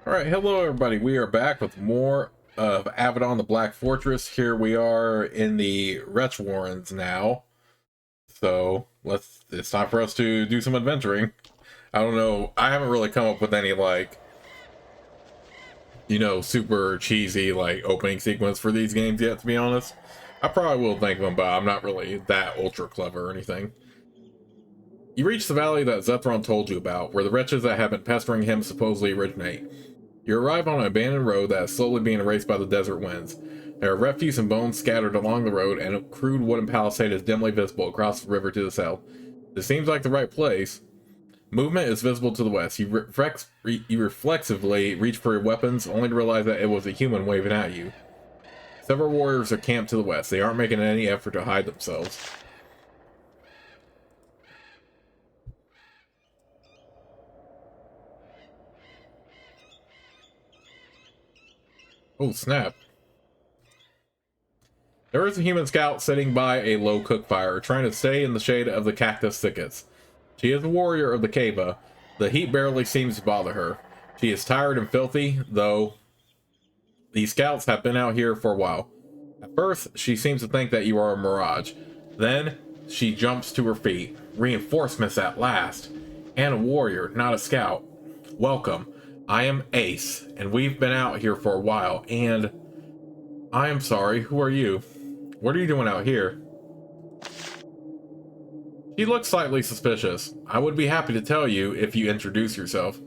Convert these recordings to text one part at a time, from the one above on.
All right, hello everybody. We are back with more of Avadon, the Black Fortress. Here we are in the Wretch Warrens now. So it's time for us to do some adventuring. I don't know. I haven't really come up with any super cheesy opening sequence for these games yet, to be honest. I probably will think of them, but I'm not really that ultra clever or anything. You reach the valley that Zethron told you about, where the wretches that have been pestering him supposedly originate. You arrive on an abandoned road that is slowly being erased by the desert winds. There are refuse and bones scattered along the road, and a crude wooden palisade is dimly visible across the river to the south. This seems like the right place. Movement is visible to the west. You reflexively reach for your weapons, only to realize that it was a human waving at you. Several warriors are camped to the west. They aren't making any effort to hide themselves. Oh, snap. There is a human scout sitting by a low cook fire, trying to stay in the shade of the cactus thickets. She is a warrior of the Cava. The heat barely seems to bother her. She is tired and filthy, though these scouts have been out here for a while. At first, she seems to think that you are a mirage. Then, she jumps to her feet. Reinforcements at last. And a warrior, not a scout. Welcome. I am Ace, and we've been out here for a while, and I am sorry, who are you? What are you doing out here? She looks slightly suspicious. I would be happy to tell you if you introduce yourself.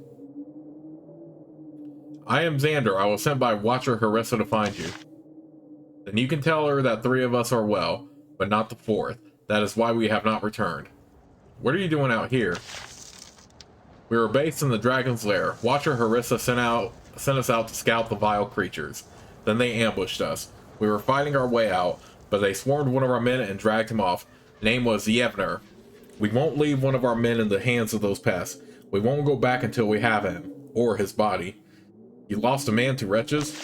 I am Xander. I was sent by Watcher Harissa to find you. Then you can tell her that 3 of us are well, but not the 4th. That is why we have not returned. What are you doing out here? We were based in the Dragon's Lair. Watcher Harissa sent us out to scout the vile creatures. Then they ambushed us. We were fighting our way out, but they swarmed one of our men and dragged him off. Name was Yevner. We won't leave one of our men in the hands of those pests. We won't go back until we have him, or his body. You lost a man to wretches?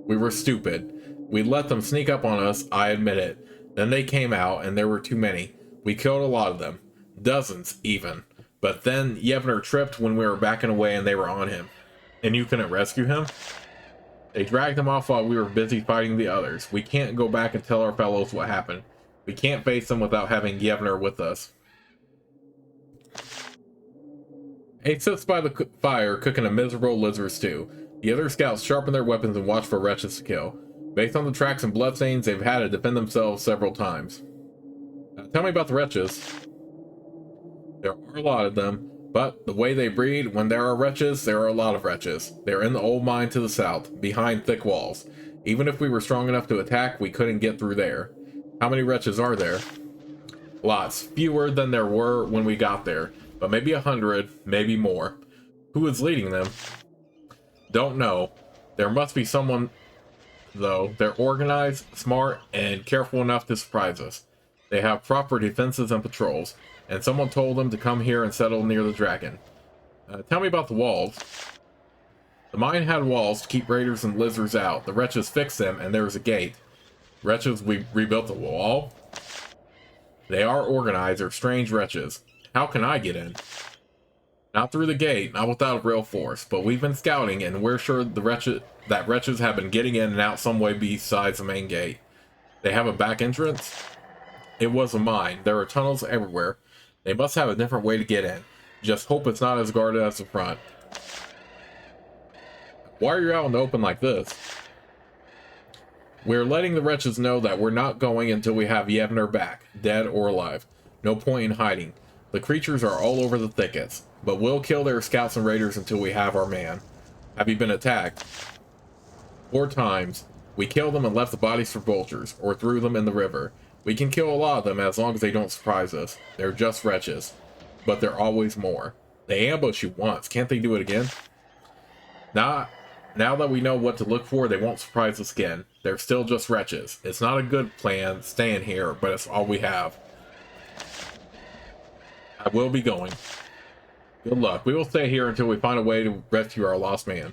We were stupid. We let them sneak up on us, I admit it. Then they came out, and there were too many. We killed a lot of them. Dozens, even. But then Yevner tripped when we were backing away and they were on him. And you couldn't rescue him? They dragged him off while we were busy fighting the others. We can't go back and tell our fellows what happened. We can't face them without having Yevner with us. Ace sits by the fire cooking a miserable lizard stew. The other scouts sharpen their weapons and watch for wretches to kill. Based on the tracks and bloodstains, they've had to defend themselves several times. Tell me about the wretches. There are a lot of them, but the way they breed, when there are wretches, there are a lot of wretches. They're in the old mine to the south, behind thick walls. Even if we were strong enough to attack, we couldn't get through there. How many wretches are there? Lots. Fewer than there were when we got there, but maybe 100, maybe more. Who is leading them? Don't know. There must be someone, though. They're organized, smart, and careful enough to surprise us. They have proper defenses and patrols, and someone told them to come here and settle near the dragon. Tell me about the walls. The mine had walls to keep raiders and lizards out. The wretches fixed them, and there was a gate. Wretches, we rebuilt the wall? They are organized. They're strange wretches. How can I get in? Not through the gate, not without a real force, but we've been scouting, and we're sure that wretches have been getting in and out some way besides the main gate. They have a back entrance? It was a mine. There are tunnels everywhere. They must have a different way to get in. Just hope it's not as guarded as the front. Why are you out in the open like this? We're letting the wretches know that we're not going until we have Yevner back, dead or alive. No point in hiding. The creatures are all over the thickets, but we'll kill their scouts and raiders until we have our man. Have you been attacked? 4 times. We killed them and left the bodies for vultures, or threw them in the river. We can kill a lot of them as long as they don't surprise us. They're just wretches. But they're always more. They ambush you once. Can't they do it again? Now that we know what to look for, they won't surprise us again. They're still just wretches. It's not a good plan staying here, but it's all we have. I will be going. Good luck. We will stay here until we find a way to rescue our lost man.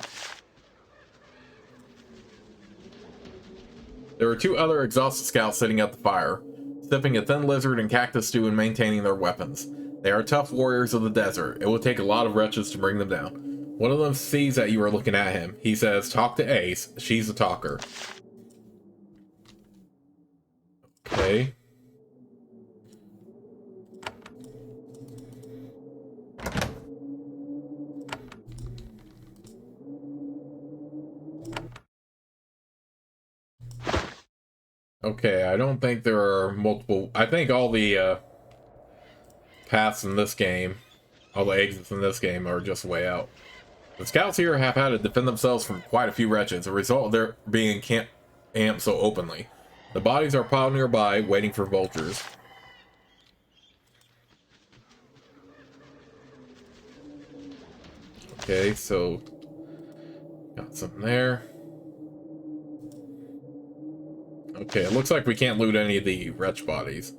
There were 2 other exhausted scouts sitting at the fire, sipping a thin lizard and cactus stew and maintaining their weapons. They are tough warriors of the desert. It will take a lot of wretches to bring them down. One of them sees that you are looking at him. He says, "Talk to Ace. She's a talker." Okay. Okay, I don't think there are multiple... I think all the paths in this game, all the exits in this game are just way out. The scouts here have had to defend themselves from quite a few wretches, a result of their being camped so openly. The bodies are piled nearby, waiting for vultures. Okay, so got something there. Okay, it looks like we can't loot any of the wretch bodies.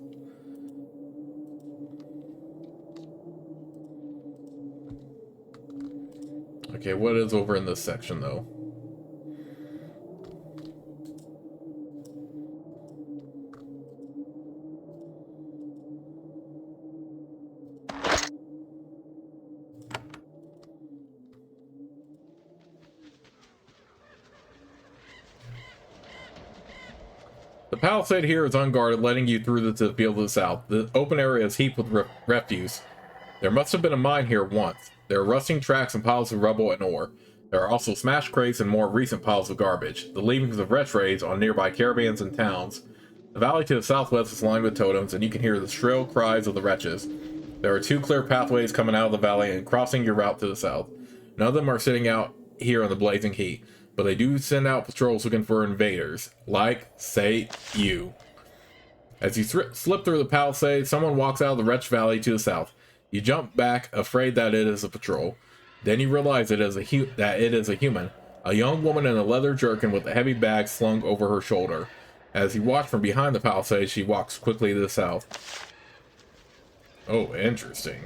Okay, what is over in this section, though? The palisade here is unguarded, letting you through to the field to the south. The open area is heaped with refuse. There must have been a mine here once. There are rusting tracks and piles of rubble and ore. There are also smashed crates and more recent piles of garbage, the leavings of wretch raids on nearby caravans and towns. The valley to the southwest is lined with totems, and you can hear the shrill cries of the wretches. There are 2 clear pathways coming out of the valley and crossing your route to the south. None of them are sitting out here in the blazing heat, but they do send out patrols looking for invaders, like, say, you. As you slip through the palisade, someone walks out of the Wretch Valley to the south. You jump back, afraid that it is a patrol. Then you realize that it is a human, a young woman in a leather jerkin with a heavy bag slung over her shoulder. As you watch from behind the palisade, she walks quickly to the south. Oh, interesting.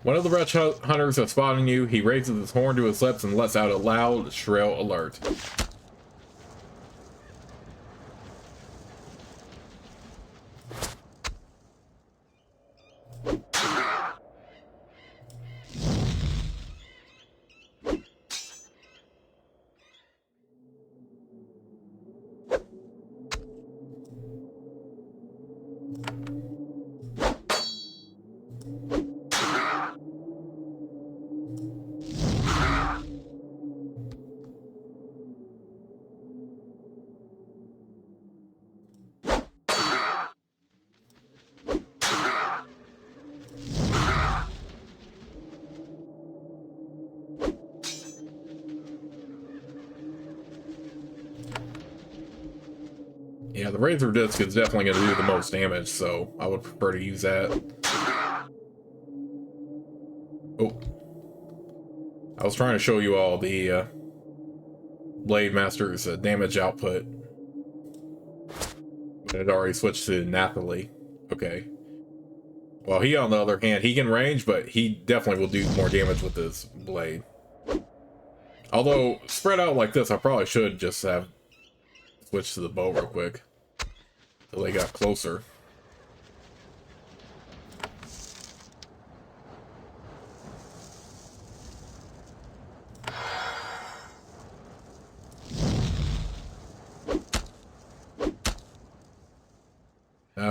One of the wretch hunters has spotted you. He raises his horn to his lips and lets out a loud, shrill alert. Yeah, the Razor Disc is definitely going to do the most damage, so I would prefer to use that. Oh. I was trying to show you all the Blade Master's damage output. But it already switched to Nathalie. Okay. Well, he, on the other hand, he can range, but he definitely will do more damage with his blade. Although, spread out like this, I probably should just have switched to the bow real quick. Till they got closer.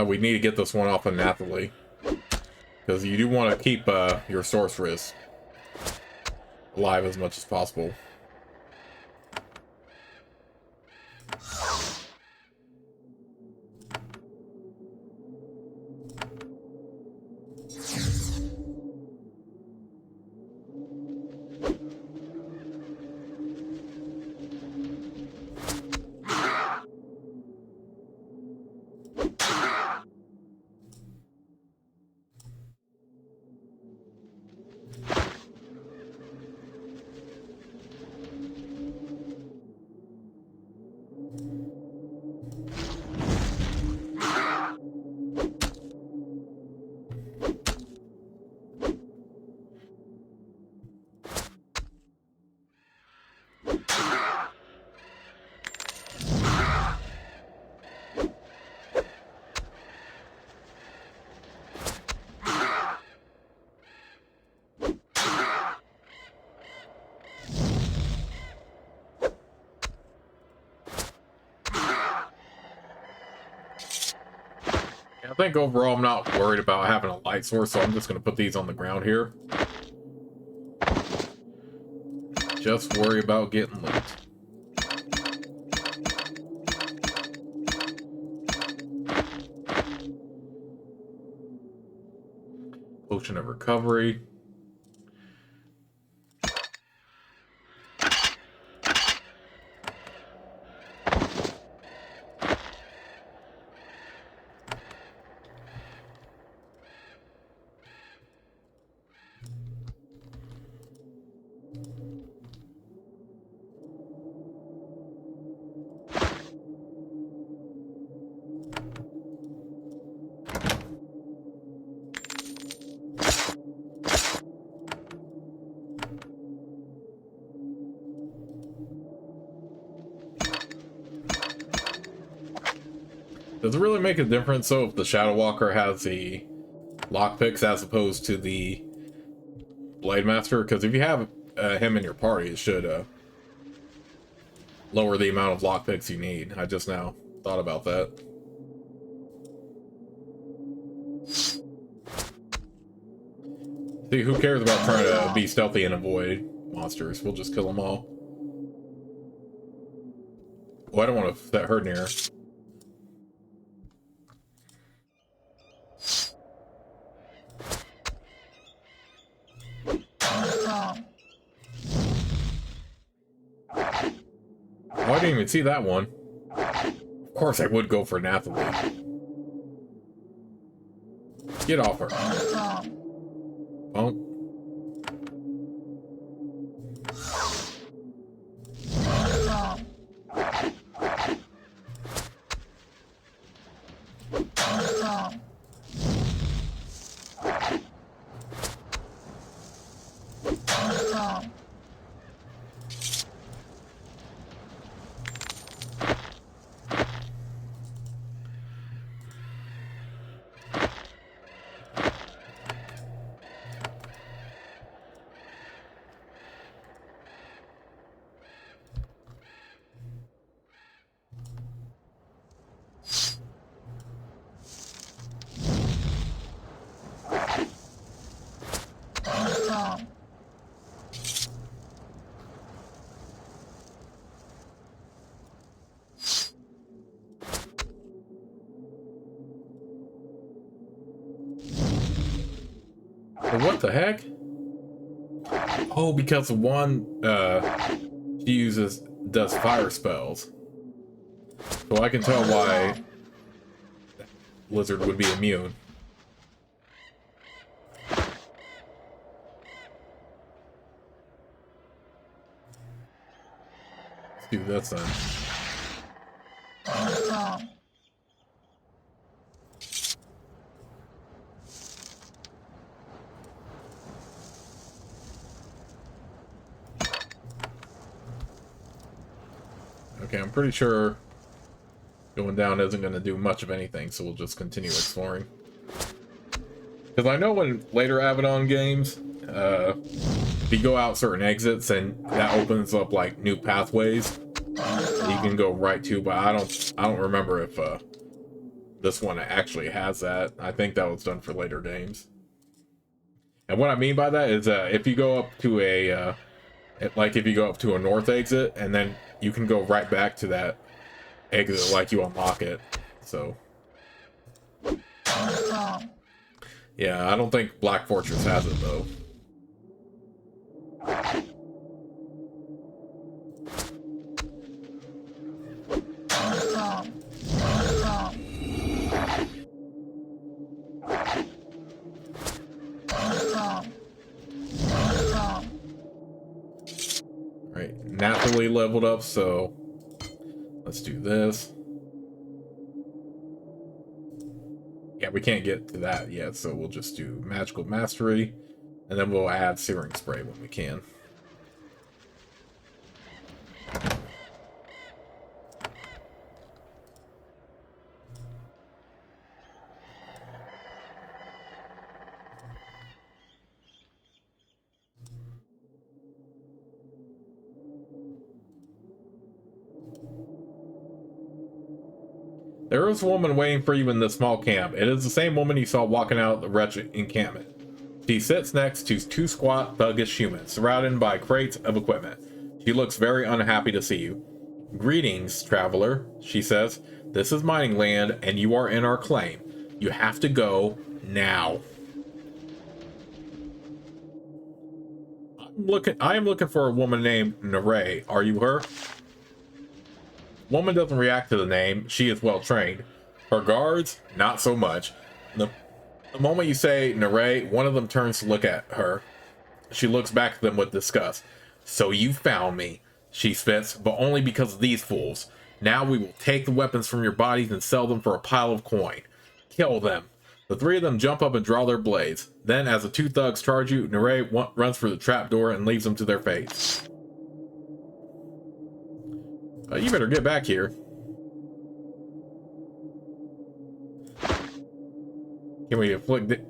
We need to get this one off of Nathalie. Because you do want to keep your sorceress alive as much as possible. I think overall I'm not worried about having a light source, so I'm just going to put these on the ground here. Just worry about getting loot. Potion of recovery. Does it really make a difference, though, if the Shadow Walker has the lockpicks as opposed to the Blade Master? Because if you have him in your party, it should lower the amount of lockpicks you need. I just now thought about that. See, who cares about trying to be stealthy and avoid monsters? We'll just kill them all. Oh, I don't want to set her near. Oh, I didn't even see that one. Of course I would go for Nathalie. Get off her. Punk. What the heck? Oh, because one she does fire spells. So I can tell why Lizard would be immune. Let's do this then. Okay, I'm pretty sure going down isn't going to do much of anything, so we'll just continue exploring. Because I know in later Avadon games, if you go out certain exits, and that opens up like new pathways that you can go right to. But I don't remember if this one actually has that. I think that was done for later games. And what I mean by that is if you go up to a like if you go up to a north exit, and then you can go right back to that exit like you unlock it. So yeah, I don't think Black Fortress has it though. Right, Nathalie leveled up, so let's do this. Yeah, we can't get to that yet, so we'll just do Magical Mastery, and then we'll add Searing Spray when we can. There is a woman waiting for you in this small camp. It is the same woman you saw walking out of the Wretch encampment. She sits next to two squat, thuggish humans, surrounded by crates of equipment. She looks very unhappy to see you. Greetings, traveler, she says. This is mining land, and you are in our claim. You have to go now. I am looking for a woman named Neray. Are you her? Woman doesn't react to the name. She is well trained. Her guards, not so much. The moment you say Neray, one of them turns to look at her. She looks back at them with disgust. So you found me, she spits, but only because of these fools. Now we will take the weapons from your bodies and sell them for a pile of coin. Kill them. The three of them jump up and draw their blades. Then, as the two thugs charge you, Neray runs for the trapdoor and leaves them to their fates. You better get back here. Can we afflict it?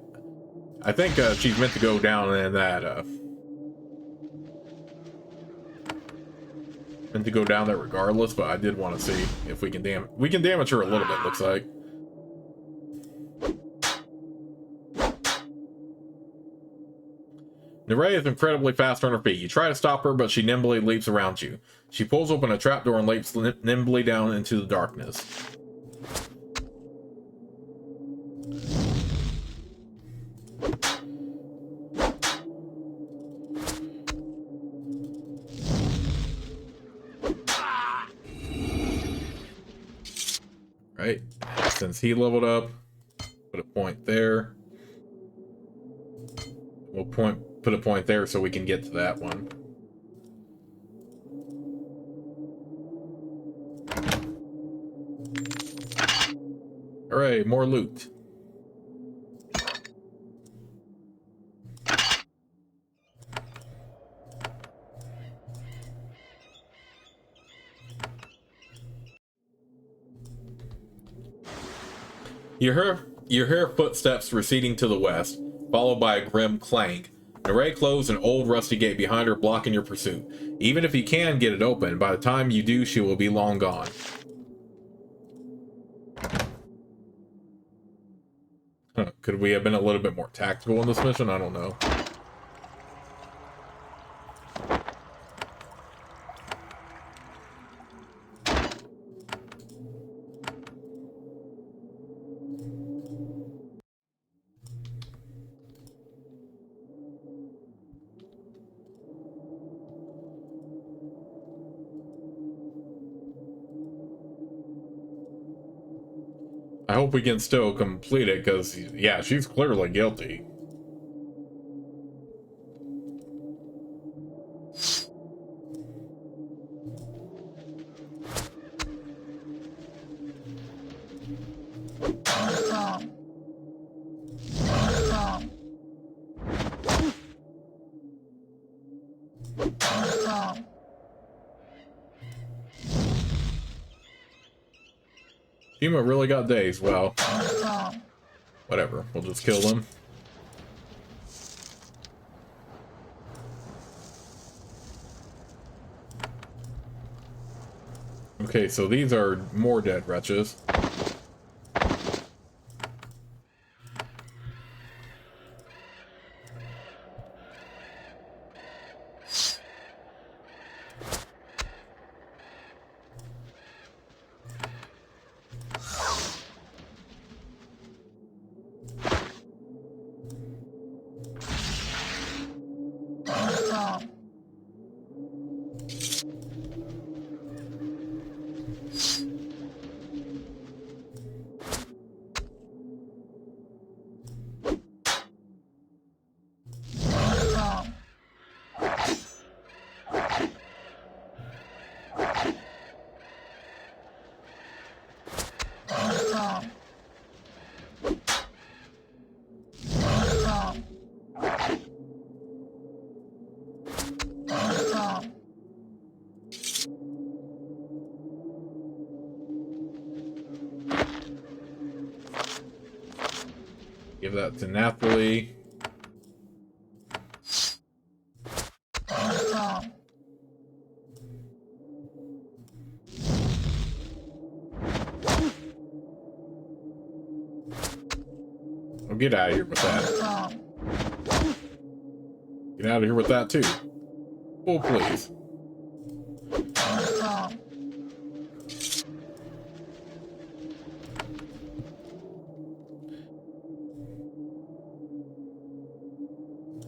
I think she's meant to go down in that meant to go down there regardless, but I did want to see if we can damage her a little bit, looks like. Neray is incredibly fast on her feet. You try to stop her, but she nimbly leaps around you. She pulls open a trapdoor and leaps nimbly down into the darkness. Right, since he leveled up, put a point there. We'll put a point there so we can get to that one. Hooray, more loot. You hear footsteps receding to the west, followed by a grim clang. Neray closed an old rusty gate behind her, blocking your pursuit. Even if you can get it open, by the time you do, she will be long gone. Huh. Could we have been a little bit more tactical in this mission? I don't know. I hope we can still complete it, because, yeah, she's clearly guilty. Shima really got dazed. Well, whatever. We'll just kill them. Okay, so these are more dead wretches. Give that to Napoli. Oh, get out of here with that. Get out of here with that, too. Oh, please.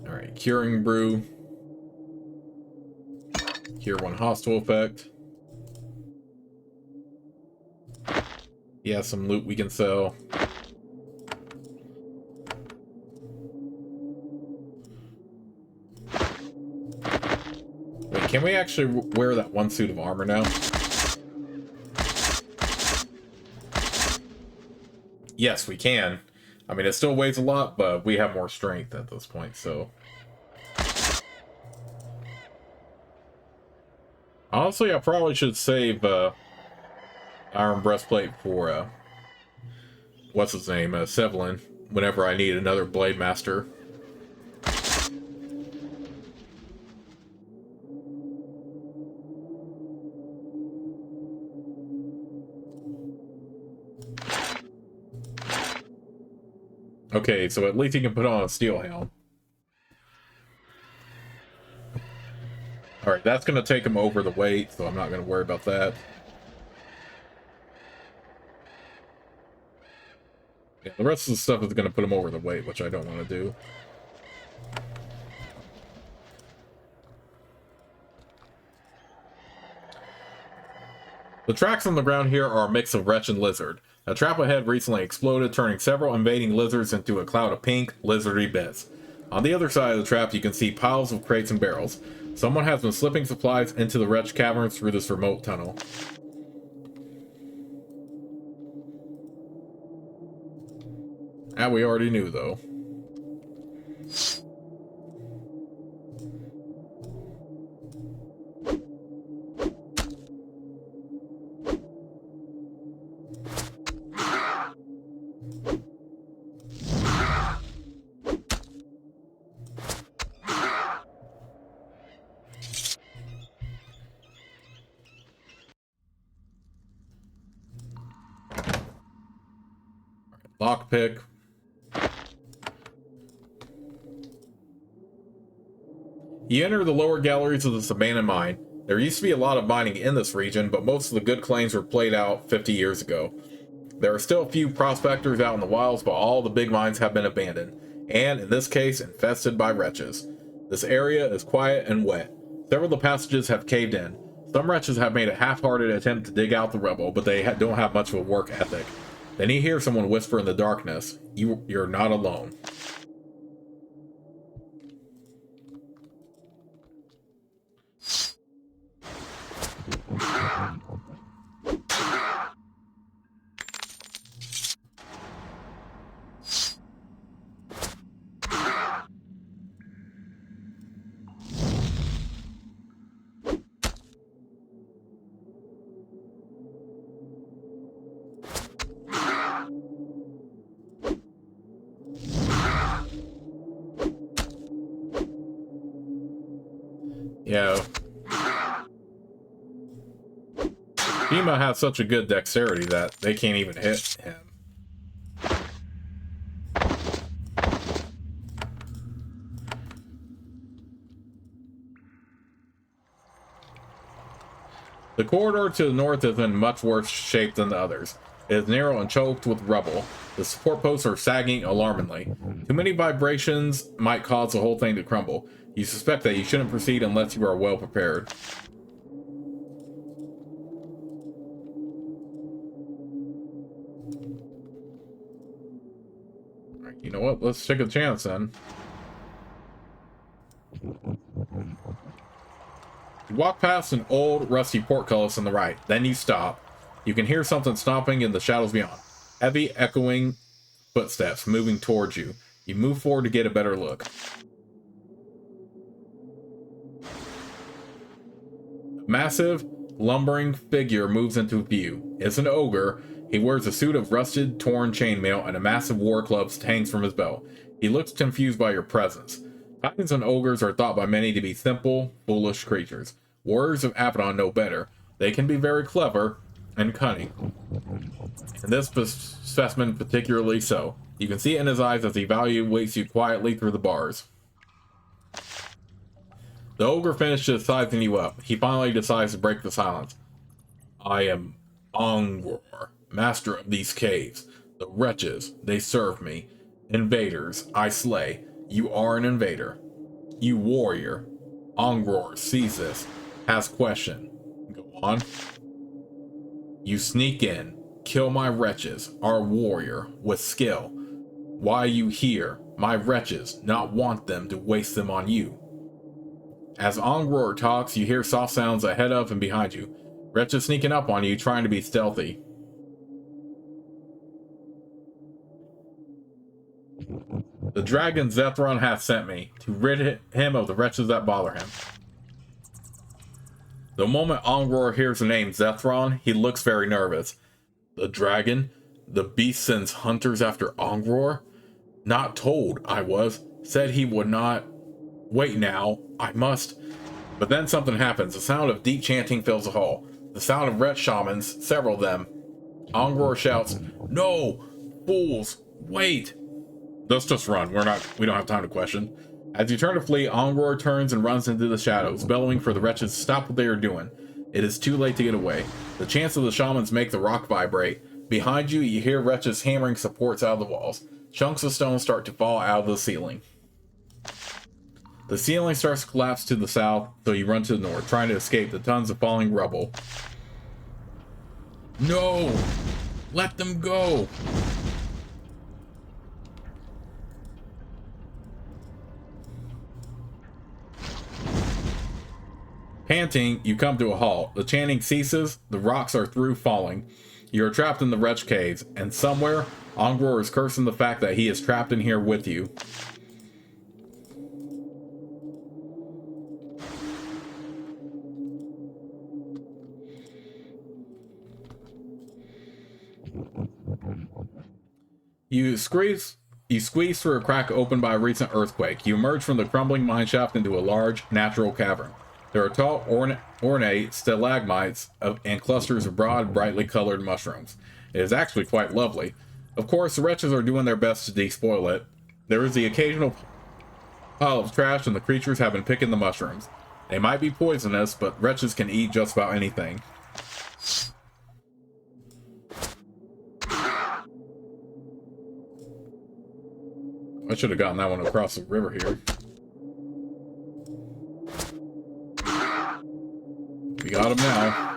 Alright, Curing Brew. Cure 1 hostile effect. Yeah, some loot we can sell. Wait, can we actually wear that one suit of armor now? Yes, we can. I mean, it still weighs a lot, but we have more strength at this point, so... Honestly, I probably should save Iron Breastplate for what's his name, Sevlin, whenever I need another Blade Master. Okay, so at least he can put on a steel helm. Alright, that's going to take him over the weight, so I'm not going to worry about that. Yeah, the rest of the stuff is going to put him over the weight, which I don't want to do. The tracks on the ground here are a mix of Wretch and Lizard. A trap ahead recently exploded, turning several invading lizards into a cloud of pink, lizardy bits. On the other side of the trap, you can see piles of crates and barrels. Someone has been slipping supplies into the Wretch caverns through this remote tunnel. That we already knew, though. Lockpick. You enter the lower galleries of this abandoned mine. There used to be a lot of mining in this region, but most of the good claims were played out 50 years ago. There are still a few prospectors out in the wilds, but all the big mines have been abandoned, and in this case, infested by wretches. This area is quiet and wet. Several of the passages have caved in. Some wretches have made a half-hearted attempt to dig out the rubble, but they don't have much of a work ethic. Then you hear someone whisper in the darkness, "You're not alone." Yeah. Hema has such a good dexterity that they can't even hit him. The corridor to the north is in much worse shape than the others. It is narrow and choked with rubble. The support posts are sagging alarmingly. Too many vibrations might cause the whole thing to crumble. You suspect that you shouldn't proceed unless you are well prepared. Alright, you know what? Let's take a chance then. You walk past an old, rusty portcullis on the right. Then you stop. You can hear something stomping in the shadows beyond. Heavy, echoing footsteps moving towards you. You move forward to get a better look. A massive, lumbering figure moves into view. It's an ogre. He wears a suit of rusted, torn chainmail, and a massive war club hangs from his belt. He looks confused by your presence. Titans and ogres are thought by many to be simple, foolish creatures. Warriors of Avadon know better. They can be very clever and cunning. And this specimen particularly so. You can see it in his eyes as he evaluates you quietly through the bars. The ogre finishes sizing you up. He finally decides to break the silence. I am Ongror, master of these caves. The wretches, they serve me. Invaders, I slay. You are an invader. You warrior. Ongror sees this. Has question. Go on. You sneak in. Kill my wretches, our warrior, with skill. Why are you here? My wretches, not want them to waste them on you. As Ongror talks, you hear soft sounds ahead of and behind you. Wretches sneaking up on you, trying to be stealthy. The dragon Zethron hath sent me, to rid him of the wretches that bother him. The moment Ongror hears the name Zethron, he looks very nervous. The dragon? The beast sends hunters after Ongror? Not told, I was. Said he would not. Wait now, I must. But then something happens. The sound of deep chanting fills the hall. The sound of Wretch shamans, several of them. Ongror shouts, "No! Fools! Wait!" Let's just run. We don't have time to question. As you turn to flee, Ongror turns and runs into the shadows, bellowing for the wretches to stop what they are doing. It is too late to get away. The chants of the shamans make the rock vibrate. Behind you, you hear wretches hammering supports out of the walls. Chunks of stone start to fall out of the ceiling. The ceiling starts to collapse to the south, so you run to the north, trying to escape the tons of falling rubble. No! Let them go! Panting, you come to a halt. The chanting ceases, the rocks are through falling. You are trapped in the Wretch caves, and somewhere, Ongror is cursing the fact that he is trapped in here with you. You squeeze through a crack opened by a recent earthquake. You emerge from the crumbling mineshaft into a large, natural cavern. There are tall, ornate stalagmites and clusters of broad, brightly colored mushrooms. It is actually quite lovely. Of course, the wretches are doing their best to despoil it. There is the occasional pile of trash, and the creatures have been picking the mushrooms. They might be poisonous, but wretches can eat just about anything. I should have gotten that one across the river here. We got him now.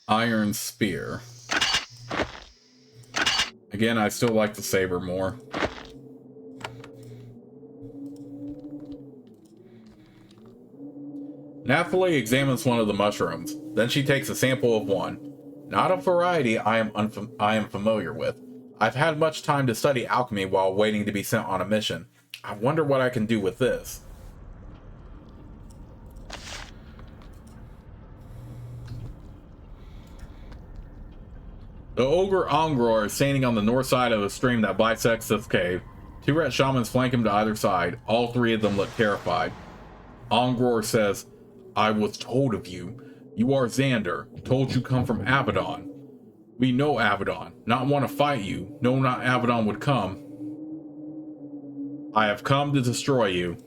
Iron Spear. Again, I still like the saber more. Nathalie examines one of the mushrooms. Then she takes a sample of one. Not a variety I am familiar with. I've had much time to study alchemy while waiting to be sent on a mission. I wonder what I can do with this. The ogre Ongror is standing on the north side of a stream that bisects this cave. Two Wretch shamans flank him to either side. All three of them look terrified. Ongror says, "I was told of you. You are Xander, told you come from Avadon. We know Avadon, not want to fight you. No, not Avadon would come. I have come to destroy you."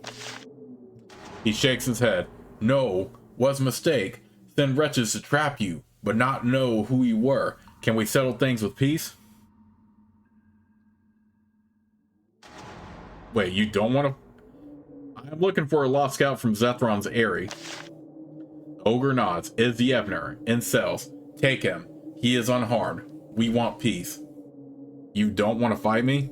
He shakes his head. "No, was mistake. Send wretches to trap you, but not know who you were. Can we settle things with peace?" Wait, you don't want to? I'm looking for a lost scout from Zethron's Eyrie. Ogre nods. Is Yevner in cells. Take him. He is unharmed. We want peace. You don't want to fight me?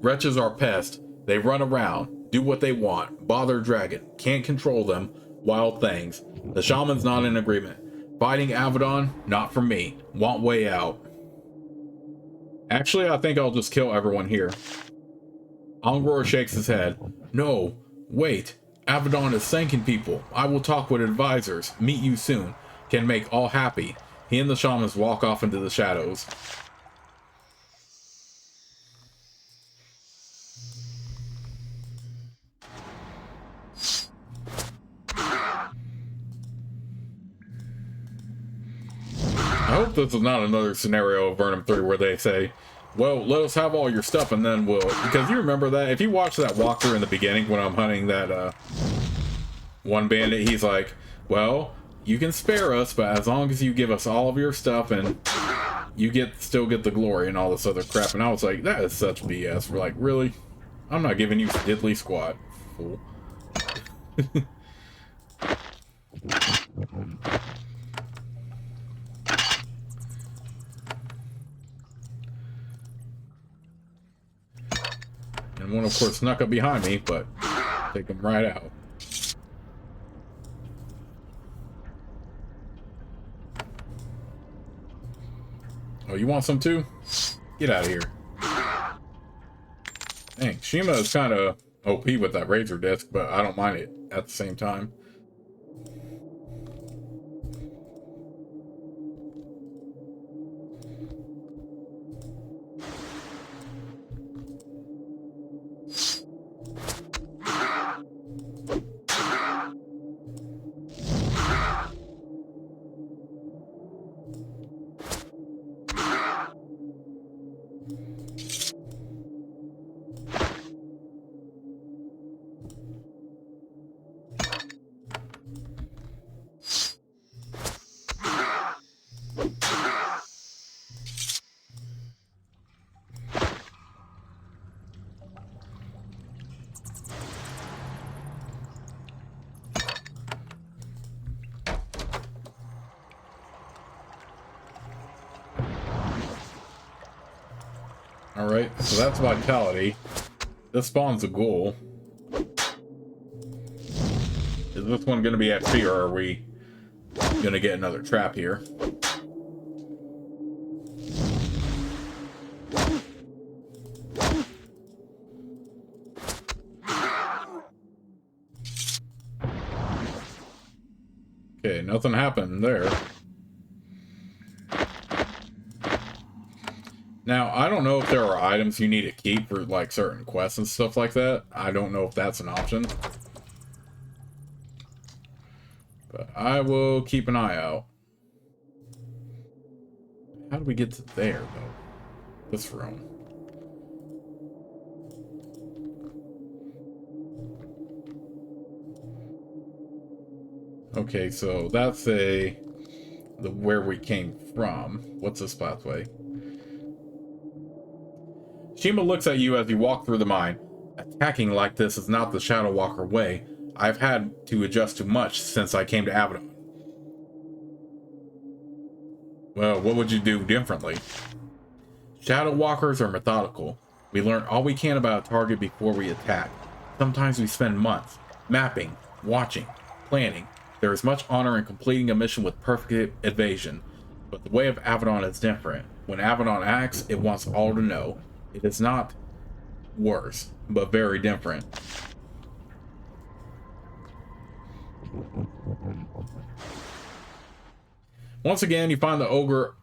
Wretches are pests. They run around, do what they want, bother dragon, can't control them, wild things. The shaman's not in agreement. Fighting Avadon? Not for me. Want way out. Actually, I think I'll just kill everyone here. Ongror shakes his head. No, wait. Avadon is thanking people. I will talk with advisors. Meet you soon. Can make all happy. He and the shamans walk off into the shadows. I hope this is not another scenario of Vernum 3 where they say, well, let us have all your stuff and then we'll... Because you remember that? If you watch that walkthrough in the beginning when I'm hunting that one bandit, he's like, well, you can spare us, but as long as you give us all of your stuff and you still get the glory and all this other crap. And I was like, that is such BS. We're like, really? I'm not giving you diddly squat, fool. And one, of course, snuck up behind me, but take him right out. Oh, you want some too? Get out of here. Dang, Shima is kind of OP with that razor disc, but I don't mind it at the same time. Alright, so that's vitality. This spawns a ghoul. Is this one gonna be XP, or are we gonna get another trap here? Okay, nothing happened there. Now, I don't know if there are items you need to keep for, like, certain quests and stuff like that. I don't know if that's an option. But I will keep an eye out. How do we get to there, though? This room. Okay, so that's where we came from. What's this pathway? Shima looks at you as you walk through the mine. Attacking like this is not the Shadow Walker way. I've had to adjust to much since I came to Avadon. Well, what would you do differently? Shadow Walkers are methodical. We learn all we can about a target before we attack. Sometimes we spend months mapping, watching, planning. There is much honor in completing a mission with perfect evasion. But the way of Avadon is different. When Avadon acts, it wants all to know. It is not worse, but very different. Once again, you find the ogre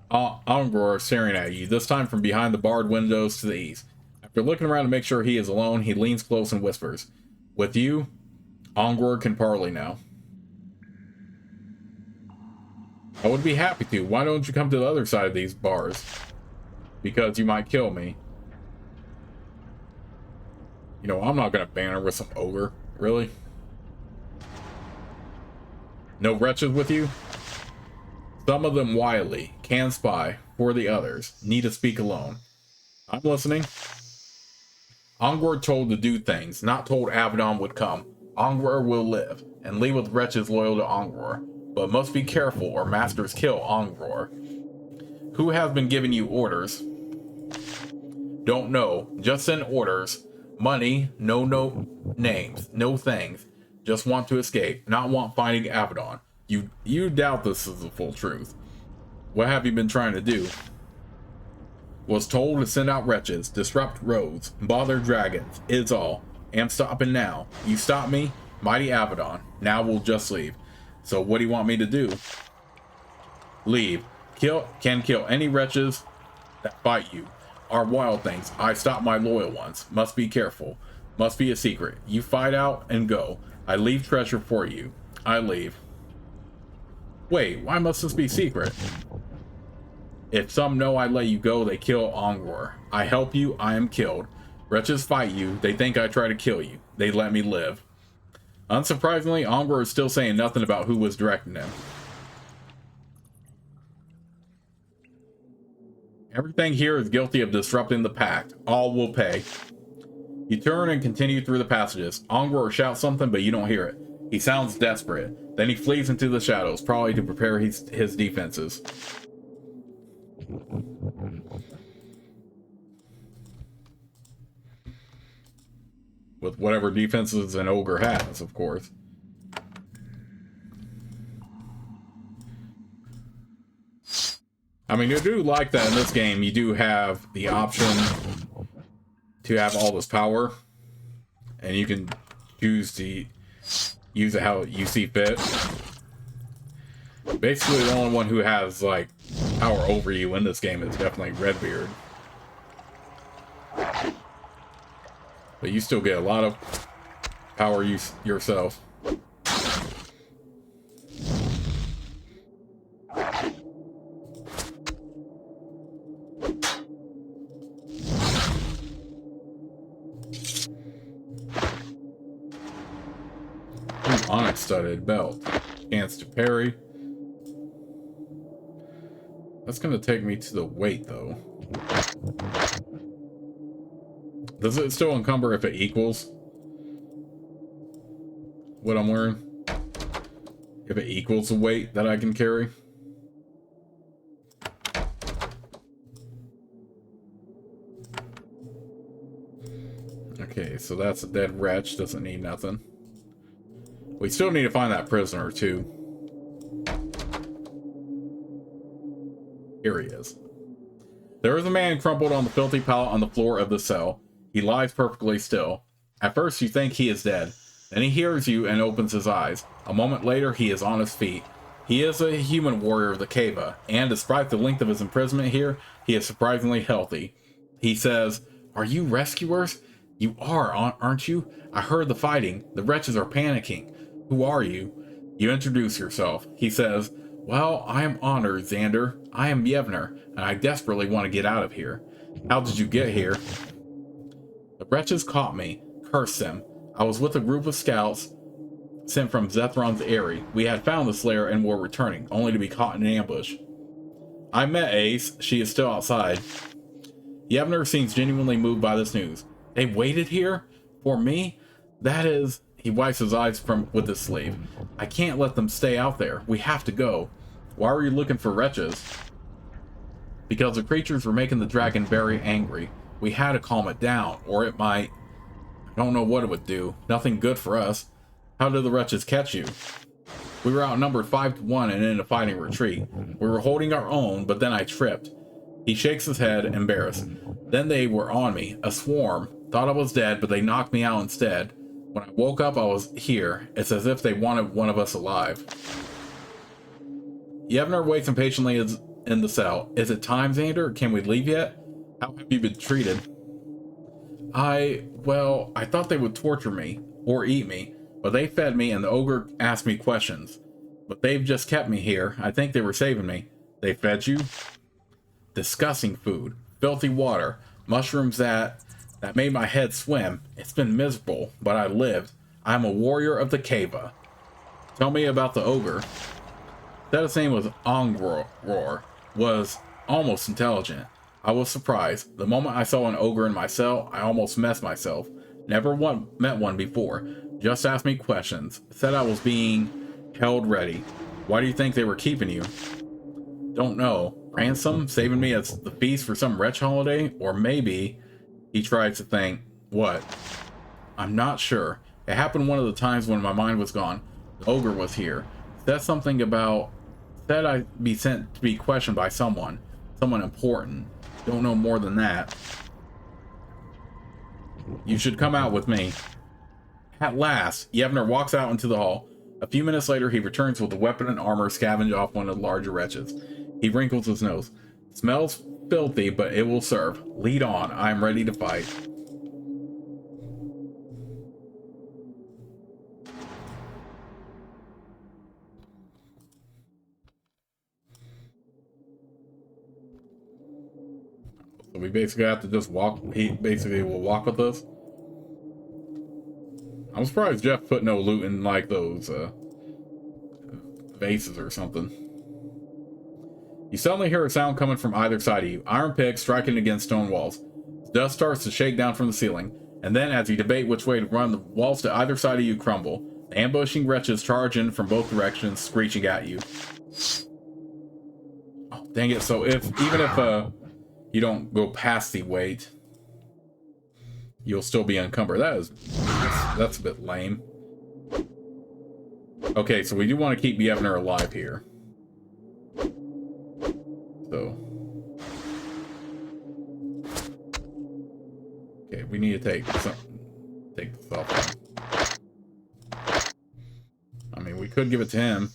Ongror staring at you, this time from behind the barred windows to the east. After looking around to make sure he is alone, he leans close and whispers, "With you, Ongror can parley now." I would be happy to. Why don't you come to the other side of these bars? Because you might kill me. You know, I'm not gonna banter with some ogre. Really? No wretches with you? Some of them wily, can spy, for the others, need to speak alone. I'm listening. Ongror told to do things, not told Avadon would come. Ongror will live, and leave with wretches loyal to Ongror, but must be careful or masters kill Ongror. Who has been giving you orders? Don't know, just send orders. Money, no names, no things. Just want to escape, not want finding Avadon. You doubt this is the full truth. What have you been trying to do? Was told to send out wretches, disrupt roads, bother dragons, is all. Am stopping now. You stop me, mighty Avadon. Now we'll just leave. So what do you want me to do? Leave. Can kill any wretches that fight you. Are wild things. I stop my loyal ones. Must be careful. Must be a secret. You fight out and go. I leave treasure for you. I leave. Wait, why must this be secret? If some know I let you go, they kill Ongror. I help you, I am killed. Wretches fight you, they think I try to kill you. They let me live. Unsurprisingly, Ongror is still saying nothing about who was directing him. Everything here is guilty of disrupting the pact. All will pay. You turn and continue through the passages. Ongror shouts something, but you don't hear it. He sounds desperate. Then he flees into the shadows, probably to prepare his defenses. With whatever defenses an ogre has, of course. I mean, you do like that in this game. You do have the option to have all this power, and you can choose to use it how you see fit. Basically, the only one who has, like, power over you in this game is definitely Redbeard. But you still get a lot of power yourself. Onyx studded belt. Chance to parry. That's gonna take me to the weight, though. Does it still encumber if it equals what I'm wearing? If it equals the weight that I can carry? Okay, so that's a dead wretch. Doesn't need nothing. We still need to find that prisoner, too. Here he is. There is a man crumpled on the filthy pallet on the floor of the cell. He lies perfectly still. At first you think he is dead. Then he hears you and opens his eyes. A moment later he is on his feet. He is a human warrior of the Cava, and despite the length of his imprisonment here, he is surprisingly healthy. He says, "Are you rescuers? You are, aren't you? I heard the fighting. The wretches are panicking. Who are you?" You introduce yourself. He says, "Well, I am honored, Xander. I am Yevner, and I desperately want to get out of here." "How did you get here?" "The wretches caught me. Curse them. I was with a group of scouts sent from Zethron's Eyrie. We had found the Slayer and were returning, only to be caught in an ambush." "I met Ace. She is still outside." Yevner seems genuinely moved by this news. "They waited here? For me? That is..." He wipes his eyes with his sleeve. "I can't let them stay out there. We have to go." "Why were you looking for wretches?" "Because the creatures were making the dragon very angry. We had to calm it down, or it might... I don't know what it would do. Nothing good for us." "How did the wretches catch you?" "We were outnumbered 5-1 and in a fighting retreat. We were holding our own, but then I tripped." He shakes his head, embarrassed. "Then they were on me, a swarm. Thought I was dead, but they knocked me out instead. When I woke up, I was here. It's as if they wanted one of us alive." Yevner waits impatiently in the cell. "Is it time, Xander? Can we leave yet? How have you been treated?" Well, I thought they would torture me, or eat me, but they fed me and the ogre asked me questions. But they've just kept me here. I think they were saving me." "They fed you?" "Disgusting food. Filthy water. Mushrooms that made my head swim. It's been miserable, but I lived. I'm a warrior of the Cava." "Tell me about the ogre." Said his name was Ongror. Was almost intelligent. I was surprised. The moment I saw an ogre in my cell, I almost messed myself. Never met one before. Just asked me questions. Said I was being held ready. "Why do you think they were keeping you?" "Don't know. Ransom? Saving me as the feast for some wretch holiday? Or maybe..." He tries to think. "What?" "I'm not sure. It happened one of the times when my mind was gone. The ogre was here. Says something about, said I'd be sent to be questioned by someone important. Don't know more than that. You should come out with me. At last, Yevner walks out into the hall. A few minutes later, he returns with a weapon and armor scavenged off one of the larger wretches. He wrinkles his nose. Smells filthy, but it will serve. Lead on. I am ready to fight. So we basically have to just walk. He basically will walk with us. I'm surprised Jeff put no loot in like those vases or something. You suddenly hear a sound coming from either side of you. Iron picks striking against stone walls. Dust starts to shake down from the ceiling, and then as you debate which way to run, the walls to either side of you crumble. The ambushing wretches charge in from both directions, screeching at you. Oh, dang it. So even if you don't go past the weight, you'll still be encumbered. That's a bit lame. Okay, so we do want to keep Yevner alive here. So, okay, we need to take this off. I mean, we could give it to him.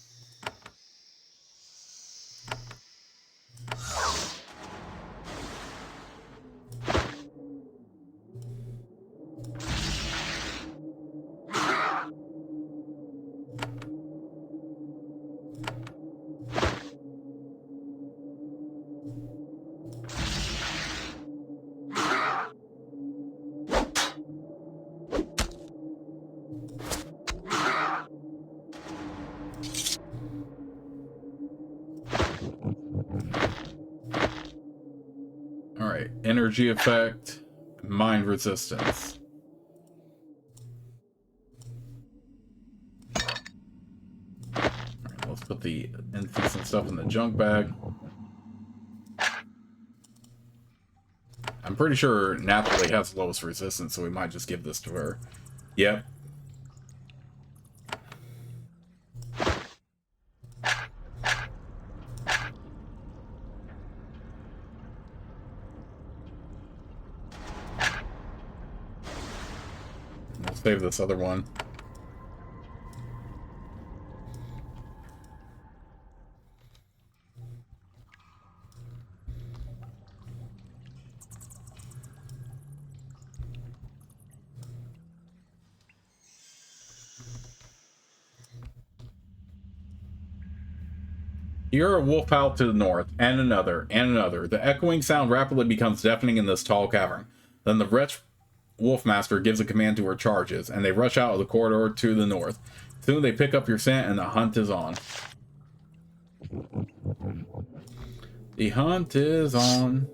Alright, energy effect, mind resistance. Alright, let's put the incense and stuff in the junk bag. I'm pretty sure Nathalie has the lowest resistance, so we might just give this to her. Yep. We'll save this other one. You hear a wolf howl to the north, and another, and another. The echoing sound rapidly becomes deafening in this tall cavern. Then the Wretch Wolfmaster gives a command to her charges, and they rush out of the corridor to the north. Soon they pick up your scent, and the hunt is on. The hunt is on.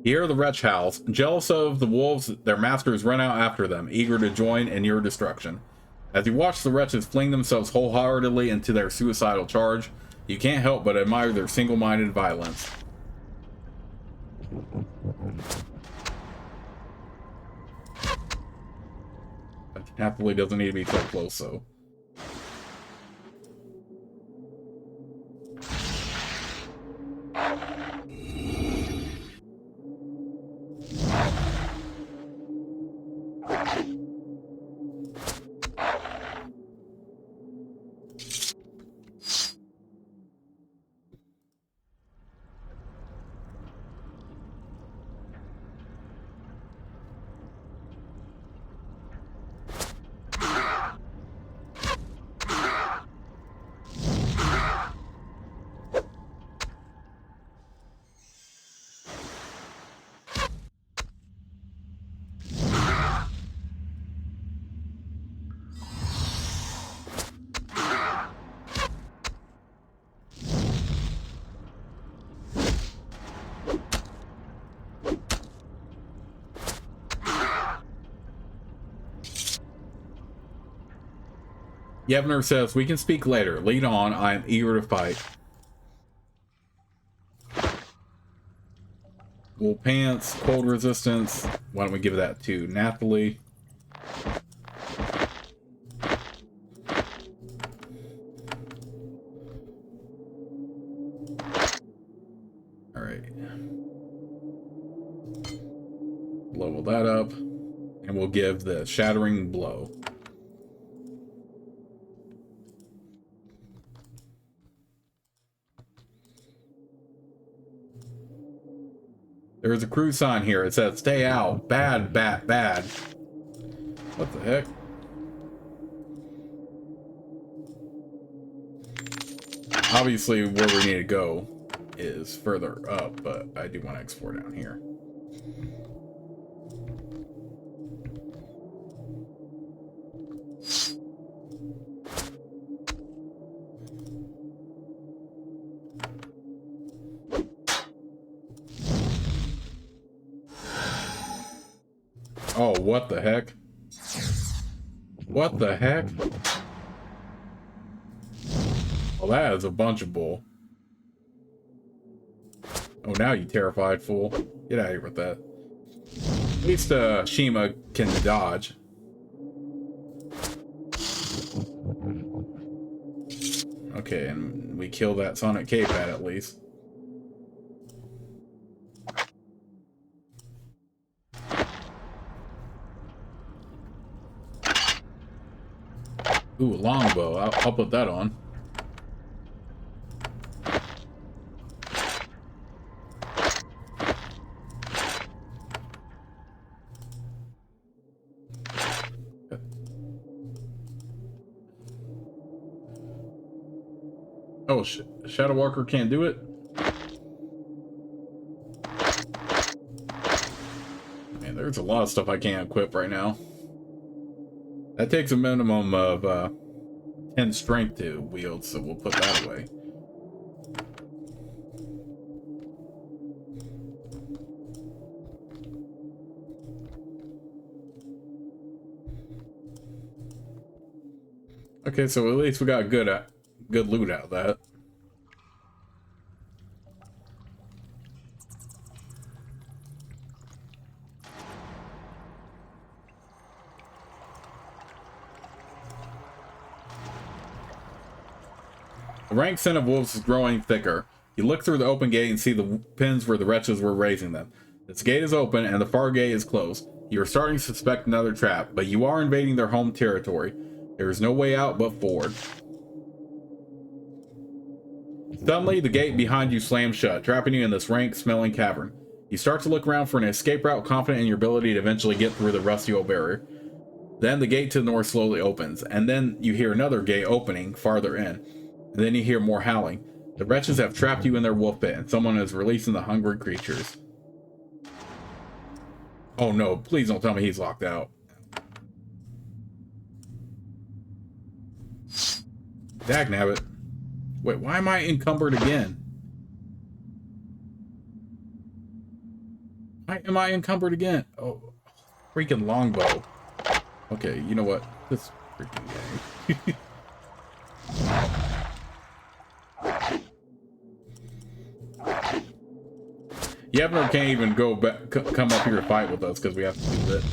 Here the Wretch howls. Jealous of the wolves, their masters run out after them, eager to join in your destruction. As you watch the wretches fling themselves wholeheartedly into their suicidal charge, you can't help but admire their single-minded violence. Happily doesn't need to be so close, though. Yevner says, "We can speak later. Lead on. I am eager to fight." wool pants, cold resistance. Why don't we give that to Nathalie? All right. Level that up, and we'll give the shattering blow. There's a crew sign here. It says, "Stay out. Bad, bad, bad." What the heck? Obviously, where we need to go is further up, but I do want to explore down here. Oh, what the heck? What the heck? Well, that is a bunch of bull. Oh, now you terrified fool. Get out of here with that. At least Shima can dodge. Okay, and we kill that Sonic K-Pad at least. Ooh, longbow. I'll put that on. Oh, Shadow Walker can't do it? Man, there's a lot of stuff I can't equip right now. That takes a minimum of 10 strength to wield, so we'll put that away. Okay, so at least we got good loot out of that. The rank scent of wolves is growing thicker. You look through the open gate and see the pens where the wretches were raising them. This gate is open and the far gate is closed. You are starting to suspect another trap, but you are invading their home territory. There is no way out but forward. Suddenly, the gate behind you slams shut, trapping you in this rank-smelling cavern. You start to look around for an escape route, confident in your ability to eventually get through the rusty old barrier. Then the gate to the north slowly opens, and then you hear another gate opening farther in. And then you hear more howling. The wretches have trapped you in their wolf pit, and someone is releasing the hungry creatures. Oh no, please don't tell me he's locked out. Dagnabbit. Wait, why am I encumbered again? Why am I encumbered again? Oh, freaking longbow. Okay, you know what? This freaking game. Yevner can't even go back, come up here to fight with us because we have to do that.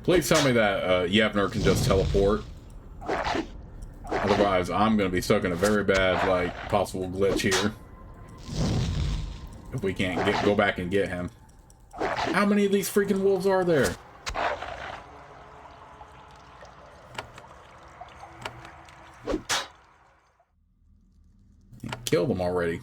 Please tell me that Yevner can just teleport. Otherwise, I'm going to be stuck in a very bad, like, possible glitch here. If we can't go back and get him. How many of these freaking wolves are there? Kill them already.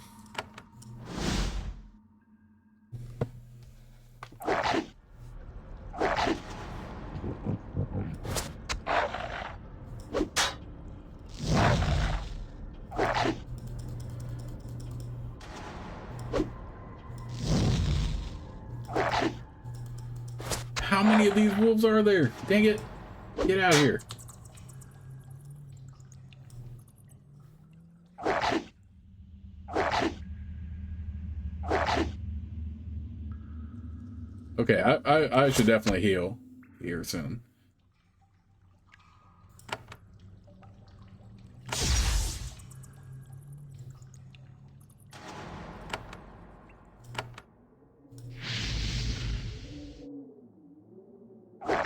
How many of these wolves are there? Dang it. Get out of here. Okay, I should definitely heal here soon.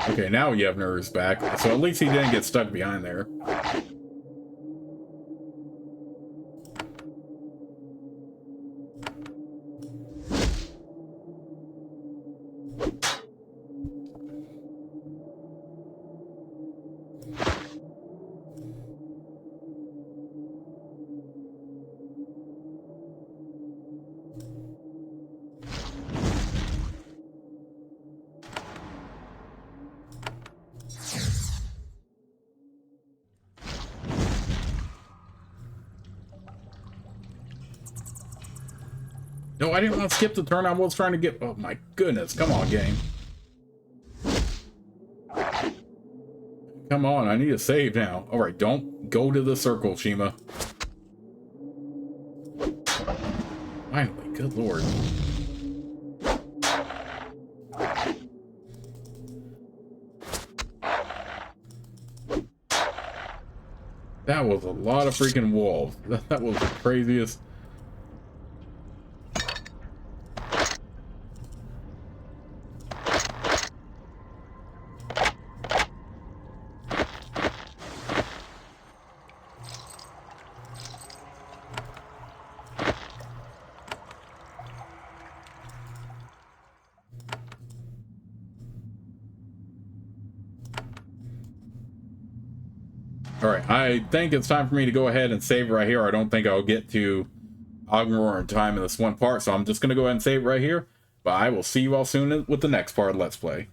Okay, now Yevner's back, so at least he didn't get stuck behind there. No, I didn't want to skip the turn. I was trying to get... Oh my goodness. Come on, game. Come on, I need a save now. Alright, don't go to the circle, Shima. Finally, good lord. That was a lot of freaking wolves. That was the craziest... Alright, I think it's time for me to go ahead and save right here. I don't think I'll get to Ogmore in time in this one part, so I'm just going to go ahead and save right here. But I will see you all soon with the next part of Let's Play.